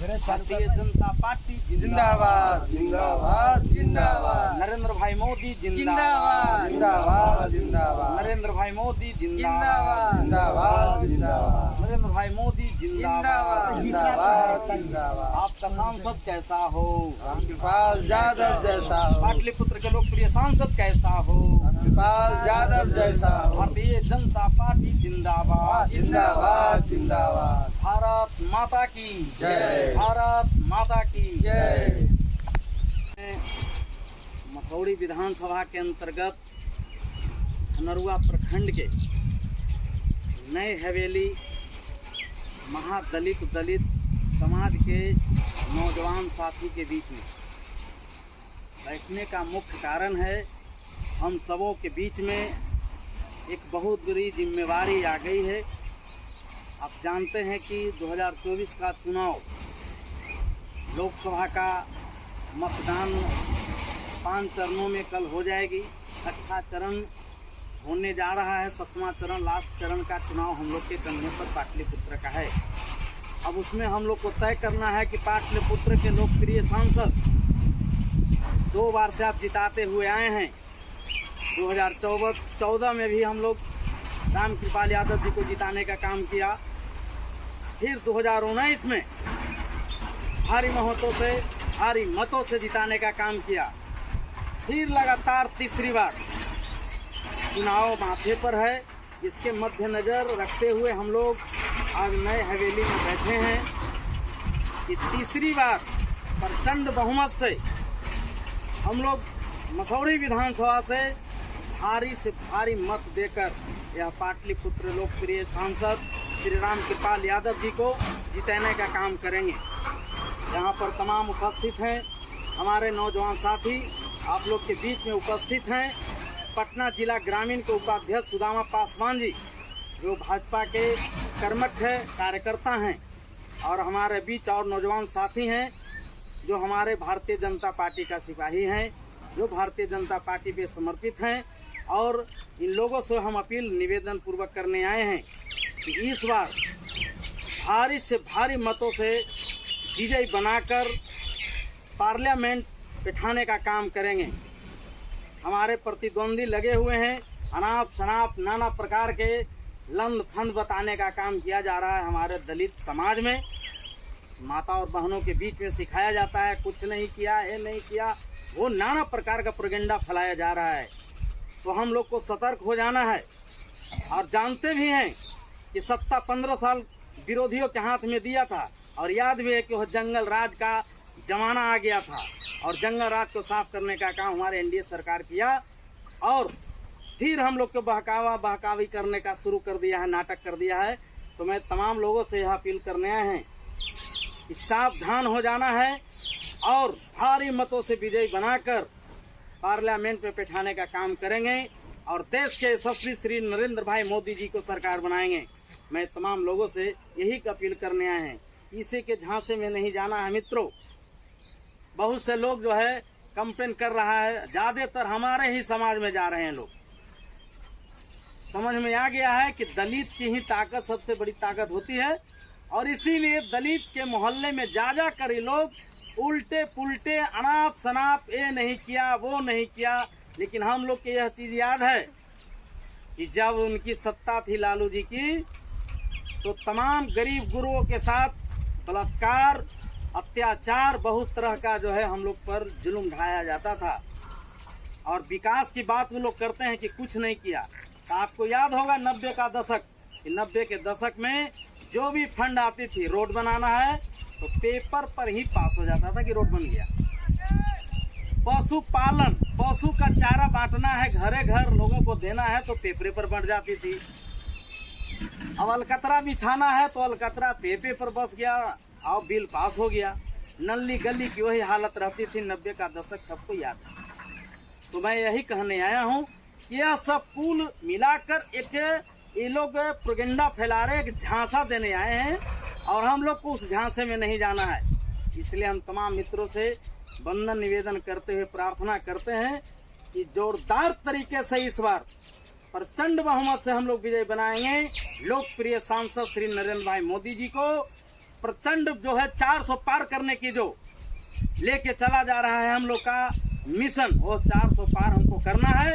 Bharatiya Janata party जिंदाबाद जिंदाबाद जिंदाबाद। नरेंद्र भाई मोदी जिंदाबाद जिंदाबाद जिंदाबाद। नरेंद्र भाई मोदी जिंदाबाद जिंदाबाद जिंदाबाद। नरेंद्र भाई मोदी जिंदाबाद जिंदाबाद जिंदाबाद। आपका सांसद कैसा हो? रामकृपाल यादव जैसा हो। पाटलिपुत्र के लोकप्रिय सांसद कैसा हो? रामकृपाल यादव जैसा हो। भारतीय जनता पार्टी जिंदाबाद जिंदाबाद जिंदाबाद। भारत माता की जय। भारत माता की जय। मसौड़ी विधानसभा के अंतर्गत धनरुआ प्रखंड के नए हवेली महादलित दलित समाज के नौजवान साथी के बीच में बैठने का मुख्य कारण है, हम सबों के बीच में एक बहुत बड़ी जिम्मेवारी आ गई है। आप जानते हैं कि 2024 का चुनाव, लोकसभा का मतदान 5 चरणों में कल हो जाएगी। 6वां चरण होने जा रहा है, 7वां चरण लास्ट चरण का चुनाव हम लोग के कंधे पर पाटलिपुत्र का है। अब उसमें हम लोग को तय करना है कि पाटलिपुत्र के लोकप्रिय सांसद 2 बार से आप जिताते हुए आए हैं। 2014 में भी हम लोग रामकृपाल यादव जी को जिताने का काम किया। फिर 2019 में भारी मतों से जिताने का काम किया। फिर लगातार तीसरी बार चुनाव माथे पर है। इसके मद्देनजर रखते हुए हम लोग आज नए हवेली में बैठे हैं कि तीसरी बार प्रचंड बहुमत से हम लोग मसौड़ी विधानसभा से भारी मत देकर यह पाटलिपुत्र लोकप्रिय सांसद श्री रामकृपाल यादव जी को जिताने का काम करेंगे। यहाँ पर तमाम उपस्थित हैं हमारे नौजवान साथी, आप लोग के बीच में उपस्थित हैं पटना जिला ग्रामीण के उपाध्यक्ष सुदामा पासवान जी, जो भाजपा के कर्मठ कार्यकर्ता हैं, और हमारे बीच और नौजवान साथी हैं जो हमारे भारतीय जनता पार्टी का सिपाही हैं, जो भारतीय जनता पार्टी पे समर्पित हैं। और इन लोगों से हम अपील निवेदन पूर्वक करने आए हैं कि इस बार भारी से भारी मतों से विजयी बनाकर पार्लियामेंट बिठाने का काम करेंगे। हमारे प्रतिद्वंदी लगे हुए हैं, अनाप शनाप नाना प्रकार के लंद फंद बताने का काम किया जा रहा है। हमारे दलित समाज में माता और बहनों के बीच में सिखाया जाता है कुछ नहीं किया, ये नहीं किया, वो नाना प्रकार का प्रोपेगेंडा फैलाया जा रहा है। तो हम लोग को सतर्क हो जाना है। और जानते भी हैं कि सत्ता 15 साल विरोधियों के हाथ में दिया था, और याद भी है कि वह जंगल राज का जमाना आ गया था, और जंगल राज को साफ करने का काम हमारे एनडीए सरकार किया। और फिर हम लोग को बहकावी करने का शुरू कर दिया है, नाटक कर दिया है। तो मैं तमाम लोगों से यह अपील करने आए हैं कि सावधान हो जाना है और भारी मतों से विजयी बनाकर पार्लियामेंट में बैठाने का काम करेंगे और देश के यशस्वी श्री नरेंद्र भाई मोदी जी को सरकार बनाएंगे। मैं तमाम लोगों से यही अपील करने आए हैं, इसी के झांसे में नहीं जाना है मित्रों। बहुत से लोग जो है कंपेन कर रहा है, ज्यादातर हमारे ही समाज में जा रहे हैं लोग। समझ में आ गया है कि दलित की ही ताकत सबसे बड़ी ताकत होती है, और इसीलिए दलित के मोहल्ले में जा कर ये लोग उल्टे पुल्टे अनाप शनाप ये नहीं किया वो नहीं किया। लेकिन हम लोग को यह चीज याद है कि जब उनकी सत्ता थी लालू जी की, तो तमाम गरीब गुरुओं के साथ बलात्कार अत्याचार बहुत तरह का जो है हम लोग पर जुल्म ढाया जाता था। और विकास की बात वो लोग करते हैं कि कुछ नहीं किया। तो आपको याद होगा 90 का दशक, 90 के दशक में जो भी फंड आती थी, रोड बनाना है तो पेपर पर ही पास हो जाता था कि रोड बन गया। पशुपालन, पशु का चारा बांटना है, घरे घर लोगों को देना है तो पेपरे पर बंट जाती थी। अब अलकतरा बिछाना है तो अलकतरा पेपे पर बस गया और बिल पास हो गया। नल्ली गली की वही हालत रहती थी। 90 का दशक सबको याद है। तो मैं यही कहने आया हूँ कि यह सब कुल मिलाकर एक ये लोग प्रोपेगेंडा फैला रहे, एक झांसा देने आए हैं, और हम लोग को उस झांसे में नहीं जाना है। इसलिए हम तमाम मित्रों से वंदन निवेदन करते हुए प्रार्थना करते हैं कि जोरदार तरीके से इस बार प्रचंड बहुमत से हम लोग विजय बनाएंगे लोकप्रिय सांसद श्री नरेंद्र भाई मोदी जी को। प्रचंड जो है 400 पार करने की जो लेके चला जा रहा है हम लोग का मिशन, वो 400 पार हमको करना है।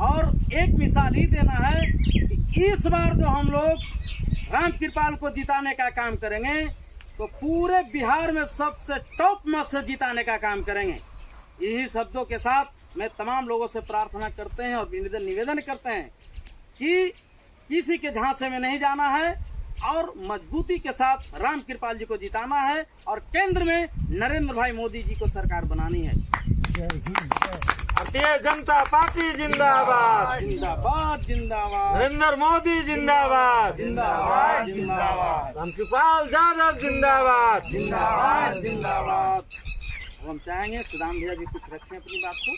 और एक मिसाल ही देना है कि इस बार जो हम लोग राम कृपाल को जिताने का काम करेंगे तो पूरे बिहार में सबसे टॉप मत से जिताने का काम करेंगे। यही शब्दों के साथ मैं तमाम लोगों से प्रार्थना करते हैं और निवेदन करते हैं कि किसी के झांसे में नहीं जाना है और मजबूती के साथ राम कृपाल जी को जिताना है और केंद्र में नरेंद्र भाई मोदी जी को सरकार बनानी है। भारतीय जनता पार्टी जिंदाबाद, जिंदाबाद जिंदाबाद, नरेंद्र मोदी जिंदाबाद, जिंदाबाद जिंदाबाद, रामकृपाल यादव जिंदाबाद, जिंदाबाद जिंदाबाद। हम चाहेंगे सुदाम भैया जी कुछ रखें अपनी बात को।